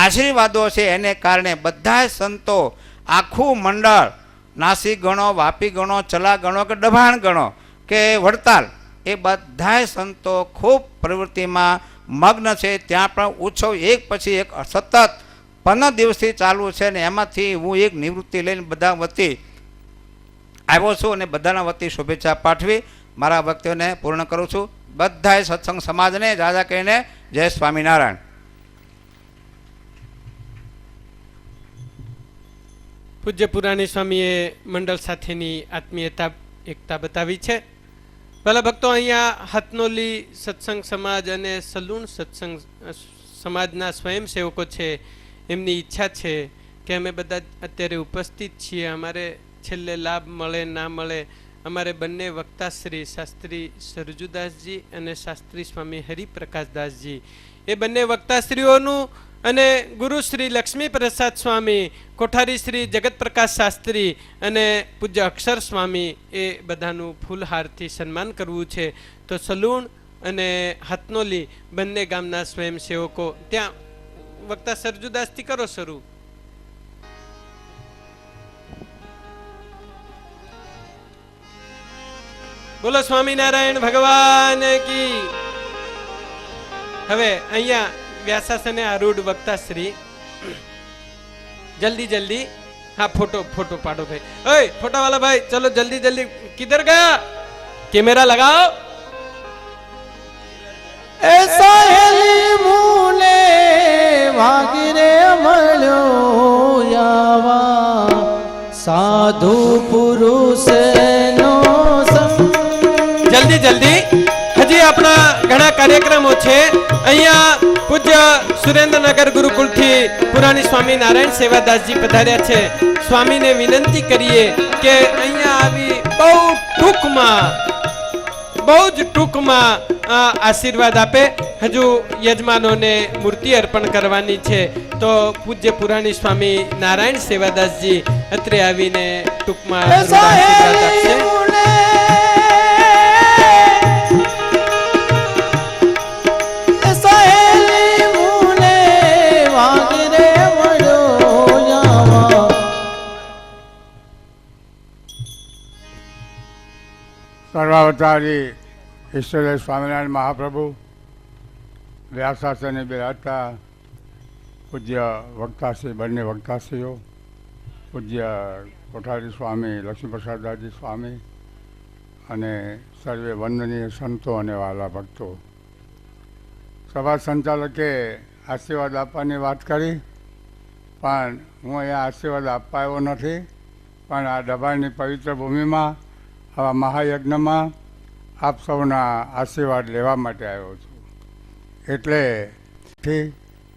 આશીર્વાદો છે એને કારણે બધા સંતો, આખું મંડળ, નાસિક ગણો, વાપી ગણો, ચલા ગણો કે દભાણ ગણો કે વડતાલ, એ બધા સંતો ખૂબ પ્રવૃત્તિમાં મગ્ન છે. ત્યાં પણ ઉત્સવ એક પછી એક સતત 15 દિવસથી ચાલુ છે ને એમાંથી હું એક નિવૃત્તિ લઈને બધા વતી આવ્યો છું અને બધાના વતી શુભેચ્છા પાઠવી મારા વક્તવ્યને પૂર્ણ કરું છું. બધાએ સત્સંગ સમાજને રાજા કહીને જય સ્વામિનારાયણ. પૂજ્ય પુરાણી સ્વામીએ મંડળ સાથેની આત્મીયતા એકતા બતાવી છે. ભલા ભક્તો, અહીંયા હાથનોલી સત્સંગ સમાજ અને સલૂણ સત્સંગ સમાજના સ્વયંસેવકો છે, એમની ઈચ્છા છે કે અમે બધા અત્યારે ઉપસ્થિત છીએ. અમારે છેલ્લે લાભ મળે ના મળે, અમારે બંને વક્તાશ્રી શાસ્ત્રી સરજુદાસજી અને શાસ્ત્રી સ્વામી હરિપ્રકાશદાસજી, એ બંને વક્તાશ્રીઓનું અને ગુરુ શ્રી લક્ષ્મી પ્રસાદ સ્વામી, કોઠારી શ્રી જગત પ્રકાશ શાસ્ત્રી અને પૂજ્ય અક્ષર સ્વામી, એ બધાનું ફૂલહારથી સન્માન કરવું છે. તો સલૂણ અને હાથનોલી બંને ગામના સ્વયંસેવકો, ત્યાં વક્તા સરજુદાસથી કરો શરૂ. બોલો સ્વામિનારાયણ ભગવાન કી. હવે અહીંયા વ્યાસાસને આરૂઢ વક્તાશ્રી જલ્દી જલ્દી, હા फोटो पाड़ो भाई, ओए फोटो वाला भाई चलो जल्दी जल्दी, किधर गया, कैमरा लगाओ. ऐसा हेली मुने वागिरे मळ्यो यावा साधु पुरुष नो संग. जल्दी जल्दी, હજી આપણા ઘણા કાર્યક્રમો છે. અહીંયા પૂજ્ય સુરેન્દ્રનગર ગુરુકુળથી પુરાણી સ્વામી નારાયણ સેવાદાસજી પધાર્યા છે. સ્વામીને વિનંતી કરીએ કે અહીંયા આવી બહુ જ ટૂંકમાં આશીર્વાદ આપે. હજુ યજમાનોને મૂર્તિ અર્પણ કરવાની છે, તો પૂજ્ય પુરાણી સ્વામી નારાયણ સેવાદાસજી અત્રે આવીને ટૂંકમાં આશીર્વાદ આપશે. સર્વાવતારી ઈશ્વર સ્વામિનારાયણ મહાપ્રભુ, વ્યાસાસને બિરાજતા પૂજ્ય વક્તાશ્રી, બંને વક્તાશ્રીઓ, પૂજ્ય કોઠારી સ્વામી લક્ષ્મીપ્રસાદદાસજી સ્વામી અને સર્વે વંદનીય સંતો અને વાલા ભક્તો. સભા સંચાલકે આશીર્વાદ આપવાની વાત કરી, પણ હું અહીંયા આશીર્વાદ આપવા આવ્યો નથી, પણ આ દબાણની પવિત્ર ભૂમિમાં આવા મહાયજ્ઞમાં આપ સૌના આશીર્વાદ લેવા માટે આવ્યો છું. એટલે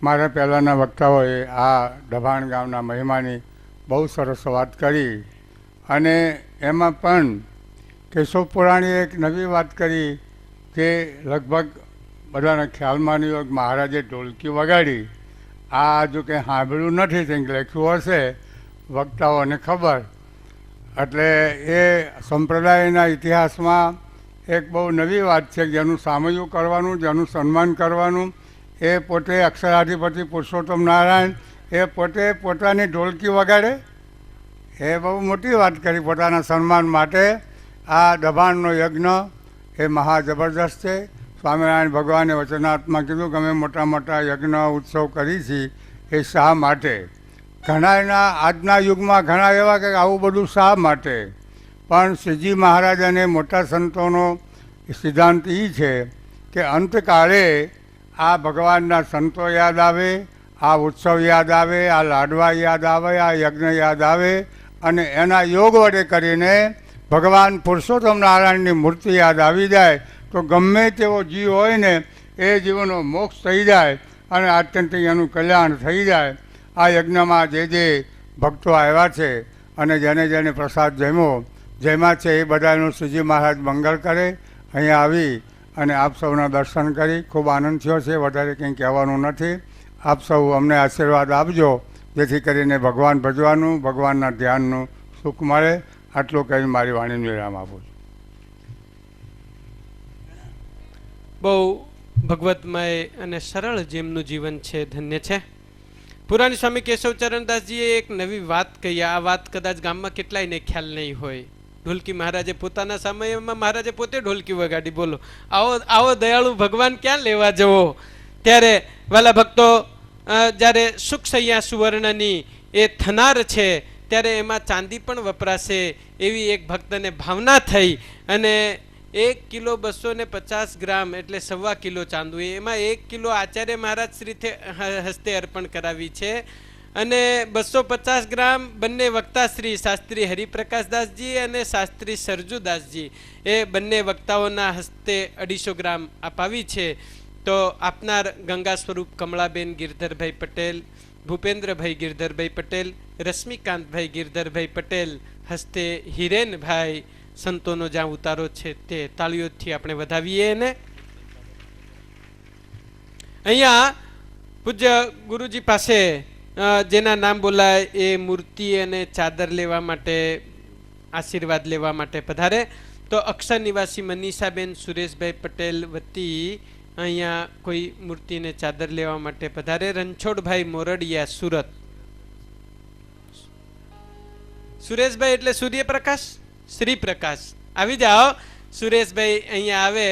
મારા પહેલાંના વક્તાઓએ આ દભાણ ગામના મહિમાની બહુ સરસ વાત કરી, અને એમાં પણ કેશવ પુરાણીએ એક નવી વાત કરી કે લગભગ બધાના ખ્યાલમાં નહીં હોય, મહારાજે ઢોલકી વગાડી. આ જો કંઈ સાંભળ્યું નથી, કંઈક લખ્યું હશે, વક્તાઓને ખબર. એટલે એ સંપ્રદાયના ઇતિહાસમાં એક બહુ નવી વાત છે. જેનું સામયું કરવાનું, જેનું સન્માન કરવાનું, એ પોતે અક્ષરાધિપતિ પુરુષોત્તમ નારાયણ, એ પોતે પોતાની ઢોલકી વગાડે. એ બહુ મોટી વાત કરી પોતાના સન્માન માટે. આ દબાણનો યજ્ઞ એ મહા જબરદસ્ત છે. સ્વામિનારાયણ ભગવાને વચનાત્મા કીધું કે અમે મોટા મોટા યજ્ઞ ઉત્સવ કરી છીએ. એ શા માટે? ઘણાના આજના યુગમાં ઘણા એવા કે આવું બધું શા માટે? પણ શ્રીજી મહારાજ અને મોટા સંતોનો સિદ્ધાંત એ છે કે અંતકાળે આ ભગવાનના સંતો યાદ આવે, આ ઉત્સવ યાદ આવે, આ લાડવા યાદ આવે, આ યજ્ઞ યાદ આવે, અને એના યોગ વડે કરીને ભગવાન પુરુષોત્તમ નારાયણની મૂર્તિ યાદ આવી જાય તો ગમે તેવો જીવ હોય ને એ જીવનો મોક્ષ થઈ જાય અને આત્યંતિક એનું કલ્યાણ થઈ જાય. આ યજ્ઞમાં જે ભક્તો આવ્યા છે અને જેને જેને પ્રસાદ જેમાં છે એ બધાનું શ્રીજી મહારાજ મંગળ કરે. અહીંયા આવી અને આપ સૌના દર્શન કરી ખૂબ આનંદ થયો છે. વધારે કંઈ કહેવાનું નથી. આપ સૌ અમને આશીર્વાદ આપજો, જેથી કરીને ભગવાન ભજવાનું, ભગવાનના ધ્યાનનું સુખ મળે. આટલું કહી મારી વાણીનું વિરામ આપું છું. બહુ ભગવતમય અને સરળ જેમનું જીવન છે, ધન્ય છે. પુરાણી સ્વામી કેશવચરણદાસજીએ એક નવી વાત કહી. આ વાત કદાચ ગામમાં કેટલાયને ખ્યાલ નહીં હોય. ઢોલકી મહારાજે પોતાના સમયમાં મહારાજે પોતે ઢોલકી વગાડી. બોલો, આવો દયાળુ ભગવાન ક્યાં લેવા જવો? ત્યારે વાલા ભક્તો, જ્યારે સુખસૈયા સુવર્ણની એ થનાર છે ત્યારે એમાં ચાંદી પણ વપરાશે એવી એક ભક્તને ભાવના થઈ અને 1 કિલો 250 ગ્રામ એટલે 1.25 કિલો ચાંદુ, એમાં 1 કિલો આચાર્ય મહારાજ શ્રી હસ્તે અર્પણ કરાવી છે અને 250 ગ્રામ બંને વક્તા શ્રી શાસ્ત્રી હરિપ્રકાશદાસજી અને શાસ્ત્રી સરજુદાસજી એ બંને વક્તાઓના હસ્તે 250 ગ્રામ અપાવી છે. તો આપનાર ગંગા સ્વરૂપ કમળાબેન ગિરધરભાઈ પટેલ, ભૂપેન્દ્રભાઈ ગિરધરભાઈ પટેલ, રશ્મિકાંતભાઈ ગિરધરભાઈ પટેલ હસ્તે હિરેનભાઈ સંતોનો જ્યાં ઉતારો છે તે તાળીઓથી આપણે વધાવીએ. ને અહીંયા પૂજ્ય ગુરુજી પાસે જેના નામ બોલાય એ મૂર્તિ અને ચાદર લેવા માટે, આશીર્વાદ લેવા માટે પધારે. તો અક્ષર નિવાસી મનીષાબેન સુરેશભાઈ પટેલ વતી અહીંયા કોઈ મૂર્તિને ચાદર લેવા માટે પધારે. રણછોડભાઈ મોરડિયા સુરત. સુરેશભાઈ એટલે સૂર્યપ્રકાશ, શ્રી પ્રકાશ. આવી જાઓ સુરેશભાઈ અહીંયા આવે,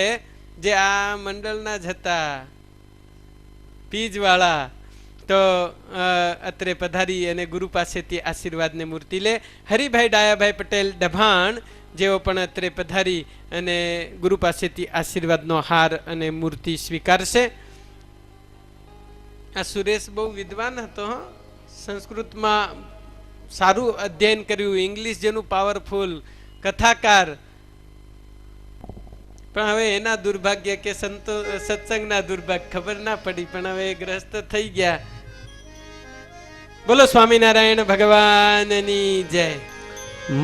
જે આ મંડળના જ હતા, પીજવાળા. તો અત્રે પધારી અને ગુરુ પાસેથી આશીર્વાદને મૂર્તિ લે. હરિભાઈ ડાયાભાઈ પટેલ ડભાણ, જેઓ પણ અત્રે પધારી અને ગુરુ પાસેથી આશીર્વાદનો હાર અને મૂર્તિ સ્વીકારશે. આ સુરેશ બહુ વિદ્વાન હતો, સંસ્કૃતમાં સારું અધ્યયન કર્યું, ઇંગ્લિશ જેનું પાવરફુલ, કથાકાર. પણ હવે એના દુર્ભાગ્ય કે સત્સંગના દુર્ભાગ્ય ખબર ના પડી, પણ હવે ગ્રસ્ત થઈ ગયા. બોલો સ્વામિનારાયણ ભગવાનની જય.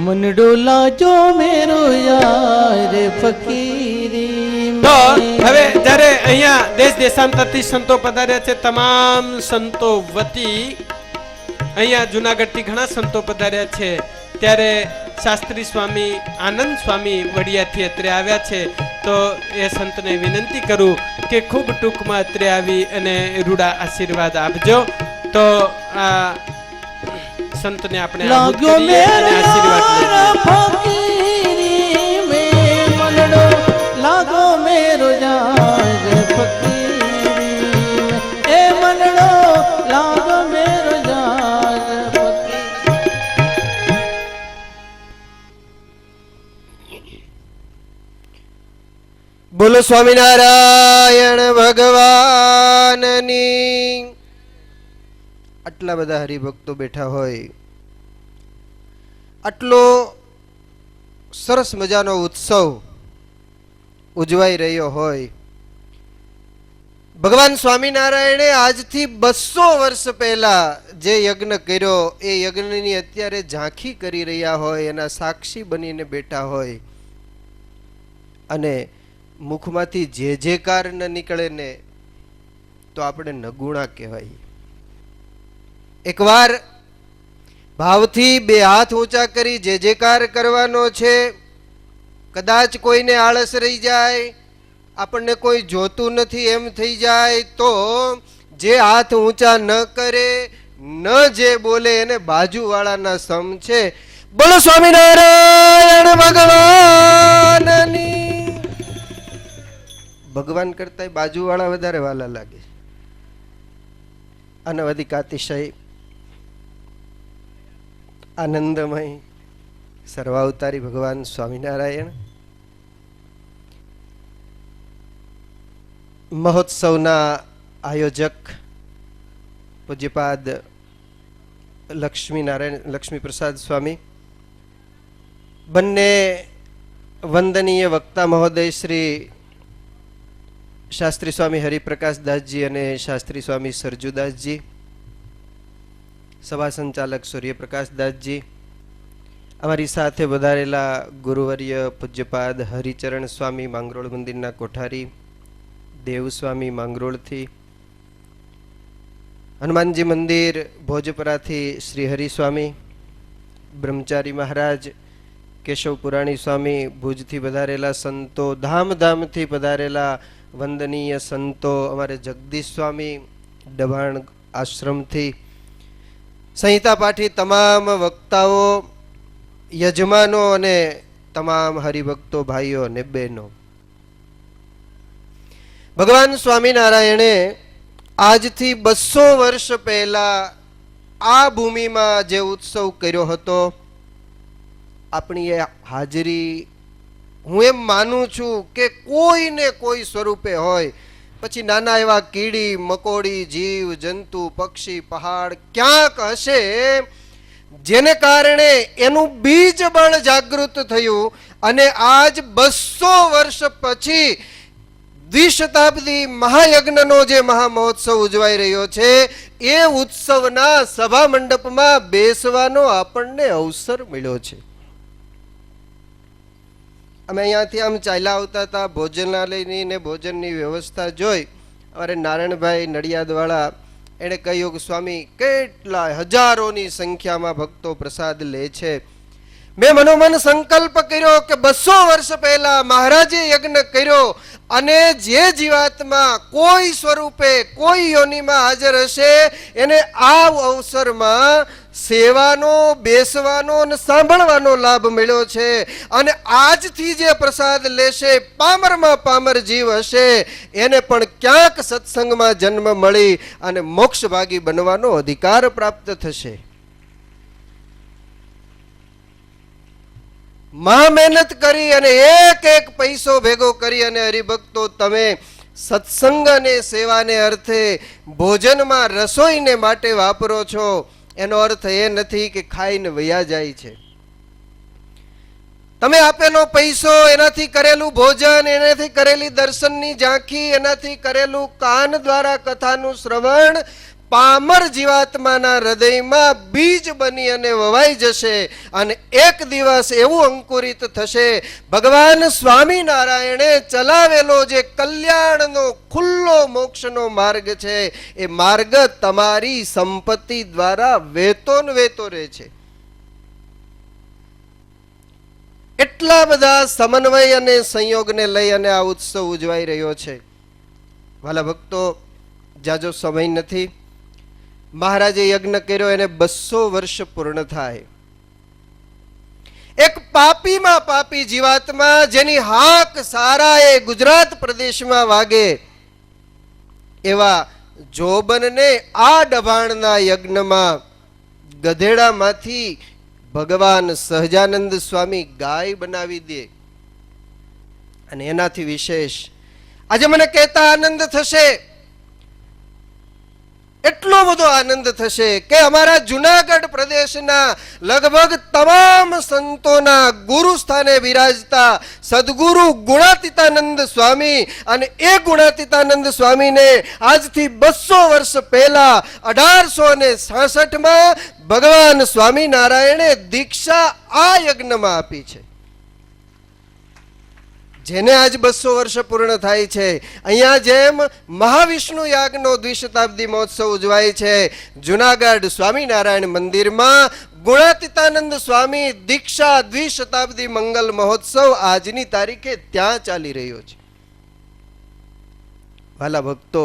मन डोला जो मेरो यार फकीरी. તો હવે જ્યારે અહીંયા દેશ દેશાંતરથી સંતો પધાર્યા છે, તમામ સંતો વતી અહીંયા જુનાગઢથી ઘણા સંતો પધાર્યા છે, ત્યારે શાસ્ત્રી સ્વામી આનંદ સ્વામી વડિયાથી અત્રે આવ્યા છે. તો એ સંતને વિનંતી કરું કે ખૂબ ટૂંકમાં અત્રે આવી અને રૂડા આશીર્વાદ આપજો. તો આ સંતને આપણે લાગ્યો મેરો યાર ફકીરી મેં મનડો, લાગો મેરો યાર ફકીરી એ મનડો, લાગો મેરો યાર ફકીરી. બોલો સ્વામિનારાયણ ભગવાનની. આટલા બધા હરિભક્તો બેઠા હોય, આટલો સરસ મજાનો ઉત્સવ ઉજવાઈ રહ્યો હોય, ભગવાન સ્વામિનારાયણે આજથી 200 વર્ષ પહેલા જે યજ્ઞ કર્યો એ યજ્ઞની અત્યારે ઝાંખી કરી રહ્યા હોય, એના સાક્ષી બનીને બેઠા હોય, અને મુખમાંથી જે કાર ન નીકળે ને તો આપણે નગુણા કહેવાય. એકવાર ભાવથી 2 હાથ ઊંચા કરી જે કાર કરવાનો છે. કદાચ કોઈને આળસ રહી જાય, આપણને કોઈ જોતું નથી એમ થઈ જાય, તો જે હાથ ઊંચા ન કરે, ન જે બોલે એને બાજુવાળાના સમ છે. બોલો સ્વામિનારાયણ ભગવાનની. ભગવાન કરતા બાજુવાળા વધારે વાલા લાગે. અનવધિક અતિશય આનંદમય સર્વાવતારી ભગવાન સ્વામિનારાયણ મહોત્સવના આયોજક પૂજ્યપાદ લક્ષ્મી પ્રસાદ સ્વામી, બંને વંદનીય વક્તા મહોદય શ્રી શાસ્ત્રી સ્વામી હરિપ્રકાશદાસજી અને શાસ્ત્રી સ્વામી સરજુદાસજી, સભા સંચાલક સૂર્યપ્રકાશદાસજી, અમારી સાથે વધારેલા ગુરુવર્ય પૂજ્યપાદ હરિચરણ સ્વામી માંગરોળ મંદિરના કોઠારી, દેવસ્વામી માંગરોળથી, હનુમાનજી મંદિર ભોજપરાથી શ્રી હરિસ્વામી, બ્રહ્મચારી મહારાજ, કેશવ પુરાણી સ્વામી ભુજથી પધારેલા સંતો, ધામધામથી પધારેલા વંદનીય સંતો, અમારે જગદીશ સ્વામી ડભાણ આશ્રમથી, સંહિતા પાઠી તમામ વક્તાઓ, યજમાનો અને તમામ હરિભક્તો ભાઈઓ અને બહેનો, ભગવાન સ્વામિનારાયણે આજથી 200 વર્ષ પહેલા આ ભૂમિમાં જે ઉત્સવ કર્યો હતો, આપણી એ હાજરી હું એમ માનું છું કે કોઈને કોઈ સ્વરૂપે હોય, પછી નાના એવા કીડી મકોડી જીવ જંતુ પક્ષી પહાડ ક્યાંક હશે જેને કારણે એનું બીજ બળ જાગૃત થયું અને આજ 200 વર્ષ પછી દ્વિશતાબ્દી મહાયજ્ઞનો જે મહામહોત્સવ ઉજવાઈ રહ્યો છે, એ ઉત્સવના સભા મંડપમાં બેસવાનો આપણને અવસર મળ્યો છે. અમે અહીંયાથી આમ ચાલ્યા આવતા હતા, ભોજનાલયની ને ભોજનની વ્યવસ્થા જોઈ અમારે નારાયણભાઈ નડિયાદવાળા એણે કહ્યું કે સ્વામી કેટલા હજારોની સંખ્યામાં ભક્તો પ્રસાદ લે છે. મેં મનોમન સંકલ્પ કર્યો કે 200 વર્ષ પહેલા મહારાજે યજ્ઞ કર્યો અને જે જીવાત્મા કોઈ સ્વરૂપે કોઈ યોનિમાં હાજર હશે એને આ અવસરમાં સેવાનો, બેસવાનો અને સાંભળવાનો લાભ મળ્યો છે. અને આજથી જે પ્રસાદ લેશે, પામરમાં પામર જીવ હશે એને પણ ક્યાંક સત્સંગમાં જન્મ મળી અને મોક્ષભાગી બનવાનો અધિકાર પ્રાપ્ત થશે. મહેનત કરી અને એક એક પૈસો ભેગો કરી અને હરિભક્તો તમે સત્સંગ અને સેવાને અર્થે ભોજનમાં રસોઈને માટે વાપરો છો. એનો અર્થ એ નથી કે ખાઈને વયા જાય છે. તમે આપેલો પૈસો, એનાથી કરેલું ભોજન, એનાથી કરેલી દર્શનની ઝાંખી, એનાથી કરેલું કાન દ્વારા કથાનું શ્રવણ પામર જીવાત્માના હૃદયમાં બીજ બની અને વવાઈ જશે અને એક દિવસ એવું અંકુરિત થશે. ભગવાન સ્વામિનારાયણે ચલાવેલો જે કલ્યાણનો ખુલ્લો મોક્ષનો માર્ગ છે, એ માર્ગ તમારી સંપત્તિ દ્વારા વેતો ને વેતો રહે છે. એટલા બધા સમન્વય અને સંયોગને લઈ અને આ ઉત્સવ ઉજવાઈ રહ્યો છે. વાલા ભક્તો, જાજો સમય નથી. મહારાજે યજ્ઞ કર્યો એને 200 વર્ષ પૂર્ણ થાય. એક પાપીમાં પાપી જીવાત્મા જેની હાક સારા એ ગુજરાત પ્રદેશમાં વાગે એવા જોબનને આ ડભાણના યજ્ઞમાં ગધેડામાંથી ભગવાન સહજાનંદ સ્વામી ગાય બનાવી દે. અને એનાથી વિશેષ આજે મને કહેતા આનંદ થશે, એટલો બધો આનંદ થશે કે અમારા જુનાગઢ પ્રદેશના લગભગ તમામ સંતોના ગુરુ સ્થાને બિરાજતા સદગુરુ ગુણાતીતાનંદ સ્વામી, અને એ ગુણાતીતાનંદ સ્વામીને આજથી 200 વર્ષ પહેલા 1866માં ભગવાન સ્વામિનારાયણે દીક્ષા આ યજ્ઞમાં આપી છે. જેને આજ 200 વર્ષ પૂર્ણ થાય છે. અહીંયા જેમ મહાવિષ્ણુ યાગનો દ્વિશતાબ્દી મહોત્સવ ઉજવાય છે, જુનાગઢ સ્વામિનારાયણ મંદિરમાં ગુણાતીતાનંદ સ્વામી દીક્ષા દ્વિશતાબ્દી મંગલ મહોત્સવ આજની તારીખે ત્યાં ચાલી રહ્યો છે. વાલા ભક્તો,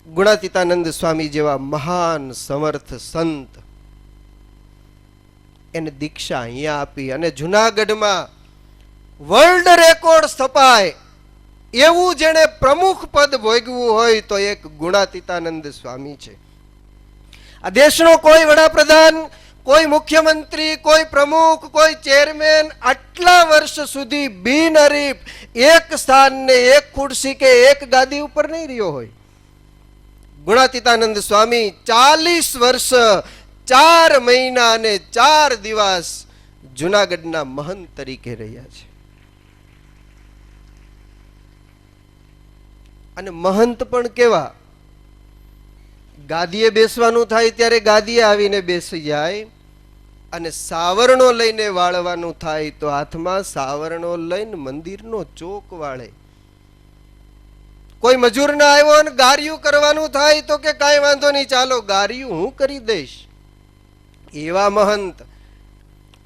ગુણાતીતાનંદ સ્વામી જેવા મહાન સમર્થ સંત એને દીક્ષા અહીંયા આપી અને જુનાગઢમાં વર્લ્ડ રેકોર્ડ સ્થપાય એવું જેણે પ્રમુખ પદ ભોગવ્યું હોય તો એક ગુણાતીતાનંદ સ્વામી છે. આ દેશનો કોઈ વડાપ્રધાન, કોઈ મુખ્યમંત્રી, કોઈ પ્રમુખ, કોઈ ચેરમેન આટલા વર્ષ સુધી બિનહરીફ એક સ્થાન ને એક ખુરશી કે એક ગાદી ઉપર નહીં રહ્યો હોય. ગુણાતીતાનંદ સ્વામી 40 વર્ષ 4 મહિના અને 4 દિવસ જુનાગઢના મહંત તરીકે રહ્યા છે. અને મહંત પણ કેવા, ગાદીએ બેસવાનું થાય ત્યારે ગાદીએ આવીને બેસી જાય, અને સાવરણો લઈને વાળવાનું થાય તો હાથમાં સાવરણો લઈને મંદિરનો ચોક વાળે. કોઈ મજૂર ના આવ્યો અને ગારિયું કરવાનું થાય તો કે કાંઈ વાંધો નહીં, ચાલો ગારિયું હું કરી દઈશ. એવા મહંત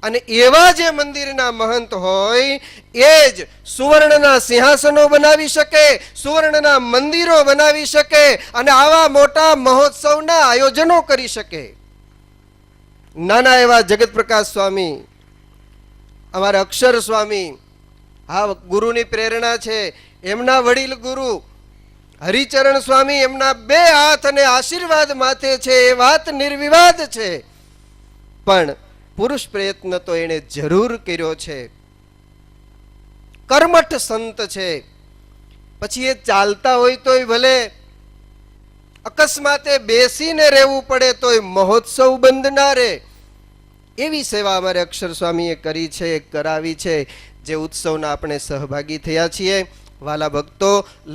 અને એવા જે મંદિરના મહંત હોય એ જ સુવર્ણના સિંહાસનો બનાવી શકે, સુવર્ણના મંદિરો બનાવી શકે અને આવા મોટા મહોત્સવના આયોજનો કરી શકે. નાના એવા જગત પ્રકાશ સ્વામી, અમારા અક્ષર સ્વામી, આ ગુરુની પ્રેરણા છે. એમના વડીલ ગુરુ હરિચરણ સ્વામી, એમના 2 હાથ અને આશીર્વાદ માથે છે, એ વાત નિર્વિવાદ છે. પણ પુરુષ પ્રયત્ન તો એણે જરૂર કર્યો છે. કર્મઠ સંત છે. પછી એ ચાલતા હોય તોય ભલે, અકસ્માતે બેસીને રહેવું પડે તોય મહોત્સવ બંધ ના રહે. એવી સેવા અમારે અક્ષર સ્વામીએ કરી છે, કરાવી છે, જે ઉત્સવના આપણે સહભાગી થયા છીએ. વાલા ભક્તો,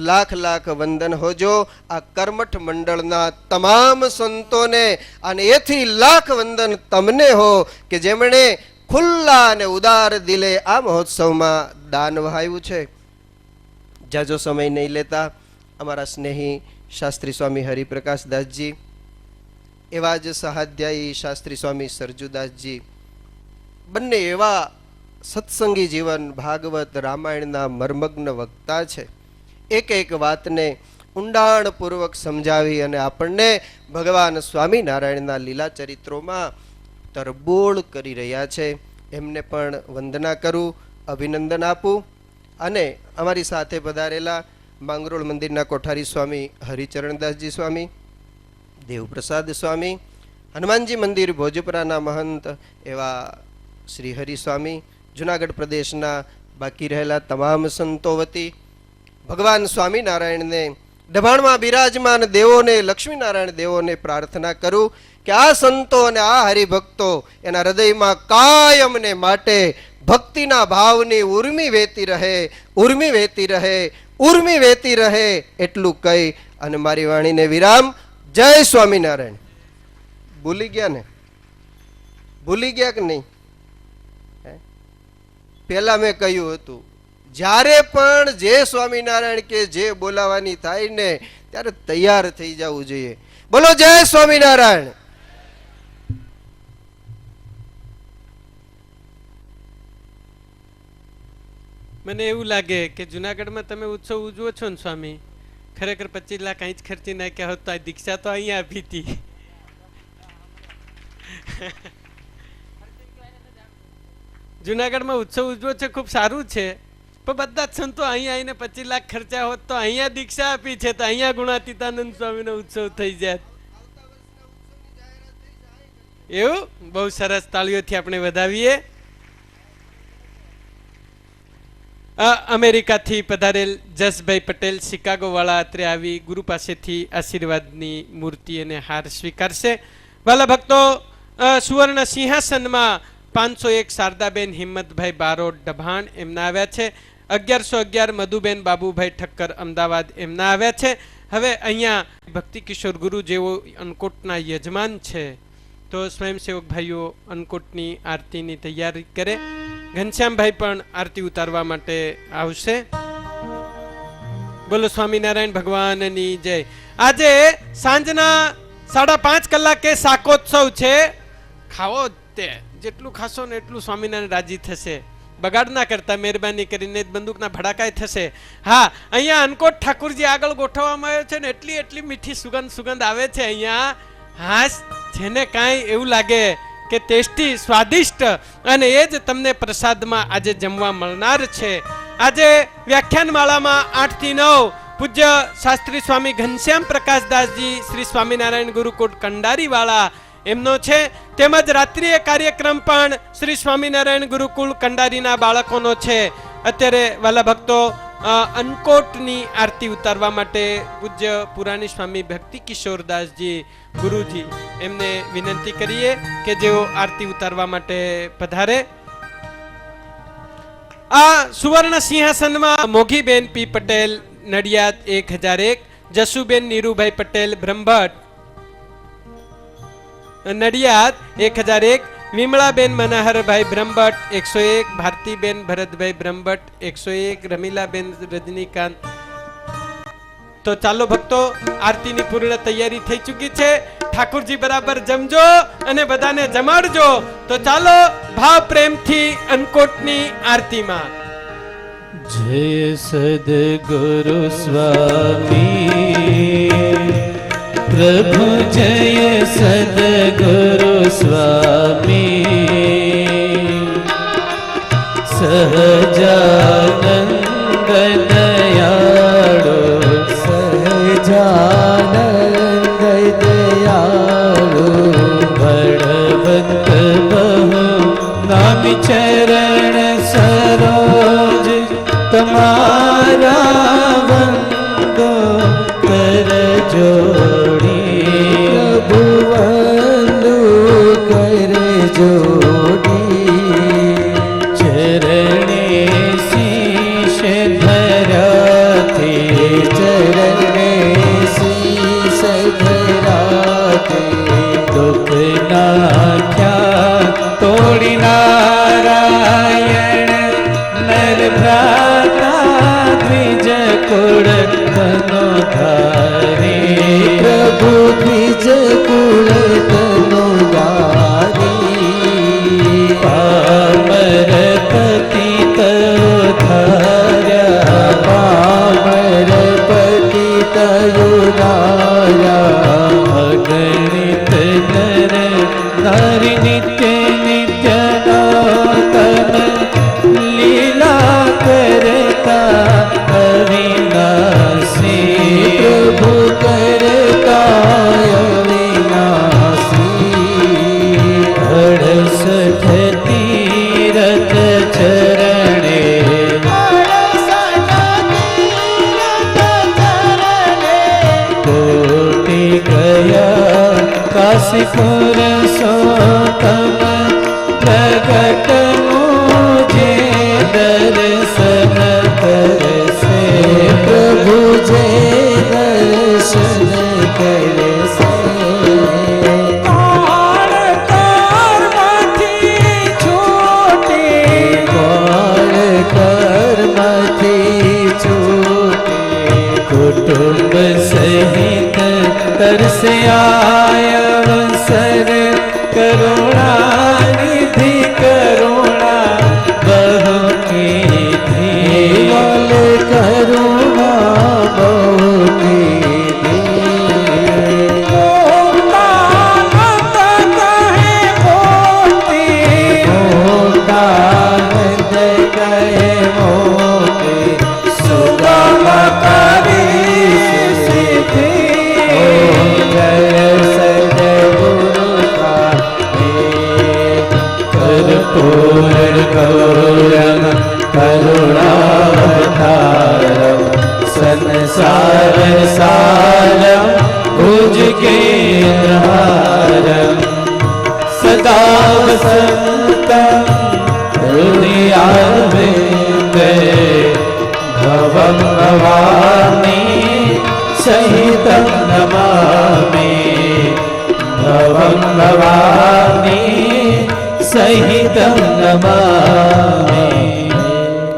લાખ લાખ વંદન હોજો આ કર્મઠ મંડળના તમામ સંતોને, અને એથી લાખ વંદન તમને હો કે જેમણે ખુલ્લા અને ઉદાર દિલે આ મહોત્સવમાં દાન વહાવ્યું છે. જાજો સમય નહીં લેતા, અમારા સ્નેહી શાસ્ત્રી સ્વામી હરિપ્રકાશદાસજી, એવા જ સહાધ્યાયી શાસ્ત્રી સ્વામી સરજુદાસજી, બંને એવા સત્સંગી જીવન, ભાગવત રામાયણના મર્મગ્ન વક્તા છે. એક એક વાતને ઊંડાણપૂર્વક સમજાવી અને આપણને ભગવાન સ્વામિનારાયણના લીલા ચરિત્રોમાં તરબોળ કરી રહ્યા છે. એમને પણ વંદના કરું, અભિનંદન આપું. અને અમારી સાથે પધારેલા માંગરોળ મંદિરના કોઠારી સ્વામી હરિચરણદાસજી સ્વામી, દેવપ્રસાદ સ્વામી, હનુમાનજી મંદિર ભોજપુરાના મહંત એવા શ્રી હરિ સ્વામી, જુનાગઢ પ્રદેશના બાકી રહેલા તમામ સંતો વતી ભગવાન સ્વામિનારાયણને, દબાણમાં બિરાજમાન દેવોને, લક્ષ્મીનારાયણ દેવોને પ્રાર્થના કરું કે આ સંતો અને આ હરિભક્તો એના હૃદયમાં કાયમને માટે ભક્તિના ભાવની ઉર્મી વહેતી રહે, ઉર્મી વહેતી રહે, ઉર્મી વહેતી રહે. એટલું કહી અને મારી વાણીને વિરામ. જય સ્વામિનારાયણ. ભૂલી ગયા ને? ભૂલી ગયા કે નહીં? પેલા મેં કહ્યું હતું, જ્યારે પણ જે સ્વામિનારાયણ કે જે બોલાવાની થાય ને ત્યારે તૈયાર થઈ જવું જોઈએ. બોલો જય સ્વામિનારાયણ. મને એવું લાગે કે જુનાગઢમાં તમે ઉત્સવ ઉજવો છો ને સ્વામી, ખરેખર 25 લાખ અહીં જ ખર્ચી નાખ્યા હોત તો આ દીક્ષા તો અહીંયા આપી હતી. જુનાગઢમાં ઉત્સવ ઉજવો છે, ખૂબ સારું છે, પણ બધા જ સંતો અહીંયા આવીને 25 લાખ ખર્ચા હોત તો અહીંયા દીક્ષા આપી છે તો અહીંયા ગુણાતીતાનંદ સ્વામીનો ઉત્સવ થઈ જાય. એવું બહુ સરસ, તાળીઓથી આપણે વધાવીએ. અમેરિકાથી પધારેલ જસભાઈ પટેલ શિકાગો વાળા અત્રે આવી ગુરુ પાસેથી આશીર્વાદની મૂર્તિ અને હાર સ્વીકારશે. વાલા ભક્તો, સુવર્ણ સિંહાસનમાં 501 શારદાબેન હિંમતભાઈ બારોટ ડભાણ એમના આવ્યા છે. 1111 મધુબેન બાબુભાઈ ઠક્કર અમદાવાદ એમના આવ્યા છે. હવે અહીંયા ભક્તિ કિશોર ગુરુ જેવો અનકોટના યજમાન છે, તો સ્વયંસેવક ભાઈઓ અનકોટની આરતીની તૈયારી કરે. ઘનશ્યામભાઈ પણ આરતી ઉતારવા માટે આવશે. બોલો સ્વામિનારાયણ ભગવાનની જય. આજે સાંજના 5:30 કલાકે શાકોત્સવ છે. ખાવો તે જેટલું ખાશો ને એટલું સ્વામિનારાયણ રાજી થશે. બગાડ ના કરતા મહેરબાની કરીને, બંદૂકના ભડાકાય થશે. હા, અહીંયા અનકોટ ઠાકુરજી આગળ ગોઠવવામાં આવ્યો છે ને એટલી મીઠી સુગંધ આવે છે અહીંયા. હા, જેને કાંઈ એવું લાગે કે ટેસ્ટી, સ્વાદિષ્ટ, અને એ જ તમને પ્રસાદમાં આજે જમવા મળનાર છે. આજે વ્યાખ્યાન માળામાં 8 થી 9 પૂજ્ય શાસ્ત્રી સ્વામી ઘનશ્યામ પ્રકાશદાસજી શ્રી સ્વામિનારાયણ ગુરુકુળ કંડારી વાળા એમનો છે. તેમજ રાત્રિય કાર્યક્રમ પણ શ્રી સ્વામિનારાયણ ગુરુકુળ કંડારીના બાળકોનો છે. અત્યારે વાલા ભક્તો અનકોટની આરતી ઉતારવા માટે પૂજ્ય પુરાણી સ્વામી ભક્તિ કિશોરદાસજી ગુરુજી એમને વિનંતી કરીએ કે જેઓ આરતી ઉતારવા માટે પધારે. આ સુવર્ણ સિંહાસનમાં મોઘીબેન પી પટેલ નડિયાદ 1001, જસુબેન નીરુભાઈ પટેલ બ્રહ્મભટ્ટ નડિયાદ 1001, વિમળાબેન મનહરભાઈ બ્રહ્મભટ્ટ 101, ભારતીબેન ભરતભાઈ બ્રહ્મભટ્ટ 101, રમીલાબેન રજનીકાંત. તો ચાલો ભક્તો, આરતીની પૂર્ણ તૈયારી થઈ ચૂકી છે. ઠાकुरજી બરાબર જમજો અને બધાને જમાડજો. તો ચાલો ભાવ પ્રેમથી અન્નકોટની આરતીમાં. જય સદગુરુ સ્વામી પ્રભુ જય સદગુરુ સ્વામી સહજાનંદ દયાળુ સહજાનંદ દયાળુ બળવંત બહુ નામી ચરણ સરોજ તમારા વંદો કર જોડી પ્રભુ વંદો કર જોડી ચરણે શીશ ધરાથી ચરણે શીશ ધરાથી દુઃખ નાખ્યા તોડી નારાયણ નર ભ્રાતા દ્વિજ કુળ તનો ધારી પ્રભુ દ્વિજ કુળ તનો ધારી પામર પતિત ધાર્યા પામર પતિત યુરાયા અગણિત નર નારી નિત્ય નિત્ય નૂતન લીલા કરતા અવિનાશી પ્રભુ કરતા અવિનાશી 68 તીરથ ચરણે કોટી ગયા કાશીપુર સોતમ પ્રગટ મુજે દર્શન કરશે પ્રભુ જે દર્શન કરશે કોણ કર્મથી છૂટે કોણ કર્મથી છૂટે કુટુંબ સહિત તરસે અવસર કરુણા નિધિ કરુણા બહુ કીધી બોલ કરુણા બહુ કીધી મોક્તાનંદ કહે મોતી મોક્તાનંદ કહે મોતી સુગમ કરી સિદ્ધિ જય સદગુરુ કર્પૂર ગૌરમ કરુણાવતારમ સંસાર સારમ ભુજ કેન્દ્રહારમ સદા વસંતમ હૃદયારવિંદે ભવમ ભવાની સહિતમ નમામિ ભવમ ભવાની સહિતમ નમામિ.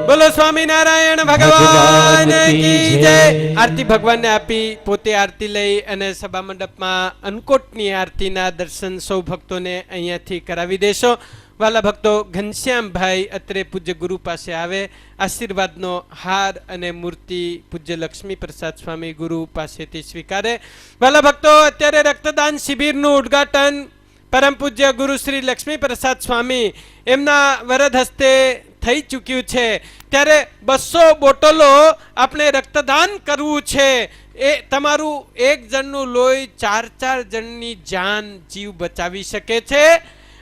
બોલો સ્વામિનારાયણ ભગવાન કી જય. આરતી ભગવાનને આપી પોતે આરતી લઈ અને સભા મંડપમાં અન્નકોટની આરતીના દર્શન સૌ ભક્તોને અહીંયાથી કરાવી દેશો. વાલા ભક્તો, ઘનશ્યામભાઈ અત્રે પૂજ્ય ગુરુ પાસે આવે, આશીર્વાદનો હાર અને મૂર્તિ પૂજ્ય લક્ષ્મી પ્રસાદ સ્વામી ગુરુ પાસેથી સ્વીકારે. વાલા ભક્તો, અત્યારે રક્તદાન શિબિરનું ઉદ્ઘાટન પરમ પૂજ્ય ગુરુ શ્રી લક્ષ્મી પ્રસાદ સ્વામી એમના વરદ હસ્તે થઈ ચૂક્યું છે. ત્યારે 200 બોટલો આપણે રક્તદાન કરવું છે. એ તમારું એક જણનું લોહી 4 જણની જાન જીવ બચાવી શકે છે.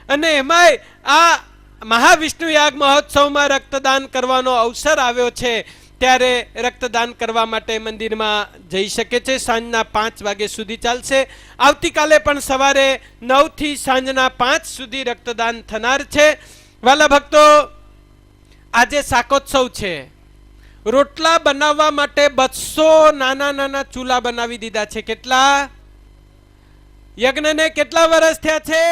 અને એમાંય આ મહાવિષ્ણુ યાગ મહોત્સવમાં રક્તદાન કરવાનો અવસર આવ્યો છે. ત્યારે રક્તદાન કરવા માટે મંદિરમાં જઈ શકે છે. સાંજના 5 વાગ્યા સુધી ચાલશે. આવતીકાલે પણ સવારે 9 થી સાંજના 5 સુધી રક્તદાન થનાર છે. વાલા ભક્તો, આજે શાકોત્સવ છે. રોટલા બનાવવા માટે 200 નાના નાના ચૂલા બનાવી દીધા છે. કેટલા યજ્ઞને કેટલા વર્ષ થયા છે?